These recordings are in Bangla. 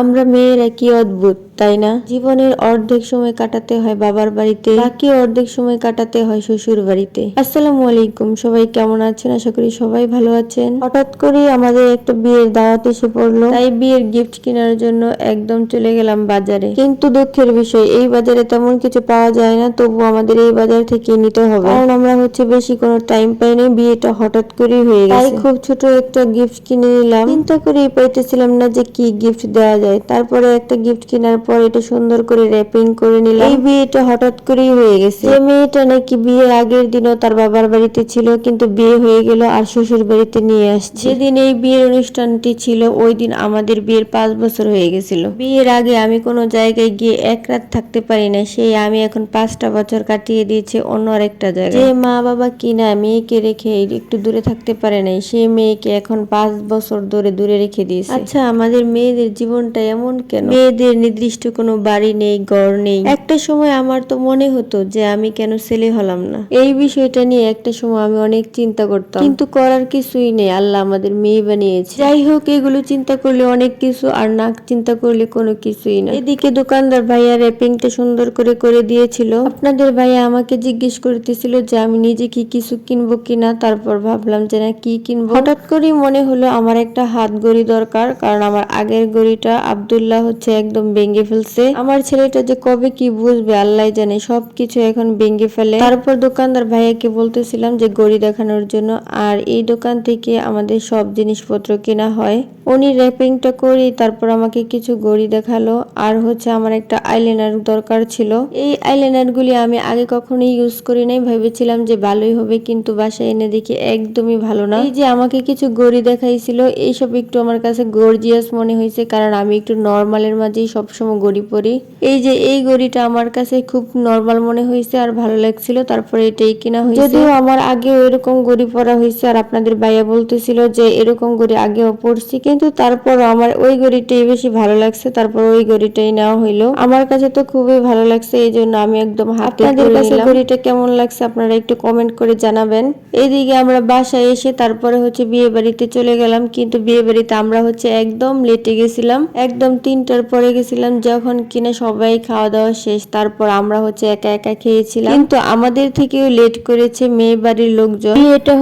আমরা মেয়েরা কি অদ্ভুত তাই না? জীবনের অর্ধেক সময় কাটাতে হয় বাবার বাড়িতে, বাকি অর্ধেক সময় কাটাতে হয় শ্বশুর বাড়িতে। আসসালামু আলাইকুম, সবাই কেমন আছেন? আশা করি সবাই ভালো আছেন। হঠাৎ করে আমাদের একটা বিয়ের দাওয়াত এসে পড়লো, তাই বিয়ের গিফট কেনার জন্য একদম চলে গেলাম বাজারে। কিন্তু দুঃখের বিষয়, এই বাজারে তেমন কিছু পাওয়া যায় না, তবু আমাদের এই বাজার থেকে নিতে হবে, কারণ আমরা বেশি কোনো টাইম পাইনি, বিয়েটা হঠাৎ করেই হয়ে গেছে। তাই খুব ছোট একটা গিফট কিনে নিলাম। চিন্তা করেই পাইতেছিলাম না যে কি গিফট দেওয়া যায়। তারপরে একটা গিফট কেনার পর এটা সুন্দর করে র্যাপিং করে নিলাম। এই বিয়েটা হঠাৎ করেই হয়ে গেছে। যে মেয়েটা নাকি বিয়ের আগের দিনও তার বাবার বাড়িতে ছিল, কিন্তু বিয়ে হয়ে গেল আর শ্বশুর বাড়িতে নিয়ে আসছে। যেদিন এই বিয়ের অনুষ্ঠানটি ছিল ওই দিন আমাদের বিয়ের 5 বছর হয়ে গেছিল। বিয়ের আগে আমি কোনো জায়গায় গিয়ে এক রাত থাকতে পারি না, সেই আমি এখন 5টা বছর কাটিয়ে দিয়েছি অন্য আরেকটা জায়গায়। যে মা বাবা কিনা মেয়েকে রেখে একটু দূরে থাকতে পারে নাই, সেই মেয়েকে এখন 5 বছর ধরে দূরে রেখে দিয়েছে। আচ্ছা, আমাদের মেয়েদের জীবনটা এমন কেন? মেয়েদের নির্দিষ্ট কোনো বাড়ি নেই, ঘর নেই। একটা সময় আমার তো মনে হতো যে আমি কেন ছেলে হলাম না। এই বিষয়টা নিয়ে একটা সময় আমি অনেক চিন্তা করতাম, কিন্তু করার কিছুই নেই, আল্লাহ আমাদের মেয়ে বানিয়েছে। যাই হোক, এগুলো চিন্তা করলে অনেক কিছু, আর না চিন্তা করলে কোনো কিছুই না। এদিকে দোকানদার ভাইয়া র্যাপিংটা সুন্দর করে করে দিয়েছিল। আপনাদের ভাইয়া আমাকে জিজ্ঞেস করতেছিল যে আমি নিজে কি কিছু কিনবো কিনা। তারপর ভাবলাম যে না, কি কিনবো। হঠাৎ করে মনে হলো আমার একটা হাত ঘড়ি দরকার, কারণ আমার আগের ঘড়িটা আব্দুল্লাহ একদম ভেঙে ফেলছে। আমার ছেলেটা যে কবে কি বুঝবে আল্লাহ জানে, সবকিছু এখন ভেঙে ফেলে। তারপর দোকানদার ভাইয়াকে বলতেছিলাম যে ঘড়ি দেখানোর জন্য, আর এই দোকান থেকে আমাদের সব জিনিসপত্র কেনা হয়। উনি র্যাপিংটা করি তারপর আমাকে কিছু ঘড়ি দেখালো, আর আমার একটা আইলাইনার দরকার ছিল। এই আইলাইনার গুলি আমি আগে কখনোই ইউজ করি নাই, ভেবেছিলাম যে ভালোই হবে, কিন্তু বাসায় এনে দেখি একদমই ভালো না। এই যে আমাকে কিছু ঘড়ি দেখাইছিল, এইসব একটু আমার কাছে গর্জিয়াস মনে হয়েছে, কারণ আমি একটু নর্মালের মাঝেই সবসময় ঘড়ি পরি। এই যে এই ঘড়িটা আমার কাছে খুব নর্মাল মনে হয়েছে আর ভালো লাগছিল, তারপরে এটাই কিনা হয়েছে। যদিও আমার আগেও এরকম ঘড়ি পরা হয়েছে, আর আপনাদের ভাইয়া বলতেছিল যে এরকম ঘড়ি আগেও পরছি, কিন্তু তারপর আমার ওই ঘড়িটাই বেশি ভালো লাগছে, তারপর ওই ঘড়িটাই নেওয়া হইলো। আমার কাছে তো খুবই ভালো লাগছে, এই জন্য আমি একদম হাতে পরে নিলাম। আপনাদের কাছে ঘড়িটা কেমন লাগছে আপনারা একটু কমেন্ট করে জানাবেন। এইদিকে আমরা বাসায় এসে তারপরে বিয়ে বাড়িতে চলে গেলাম, কিন্তু বিয়ে বাড়িতে আমরা একদম লেটে গেছিলাম, একদম 3টার পরে গেছিলাম, যখন কিনা সবাই খাওয়া দাওয়া শেষ। তারপর আমরা একা একা খেয়েছিলাম, কিন্তু আমাদের থেকেও লেট করেছে মেয়ে বাড়ির লোকজন। এটা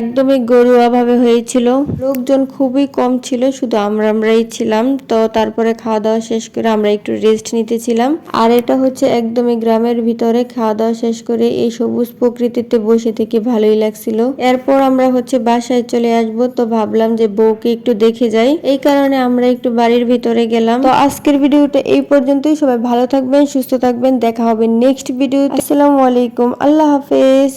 একদমই ঘরোয়া ভাবে হয়েছিল, লোকজন খুবই কম ছিল, শুধু আমরাই ছিলাম। তো তারপরে খাওয়া দাওয়া শেষ করে আমরা একটু রেস্ট নিতেছিলাম, আর এটা একদমই গ্রামের ভিতরে। খাওয়া দাওয়া শেষ করে এই সবুজ প্রকৃতিতে বসে থেকে ভালোই লাগছিল। এরপর আমরা বাসায় চলে আসবো, তো ভাবলাম যে বউকে একটু দেখে যাই, এই কারণে আমরা একটু বাড়ির ভিতরে গেলাম। তো আজকের ভিডিওটা এই পর্যন্তই। সবাই ভালো থাকবেন, সুস্থ থাকবেন, দেখা হবে নেক্সট ভিডিও। আসসালামু আলাইকুম, আল্লাহ হাফেজ।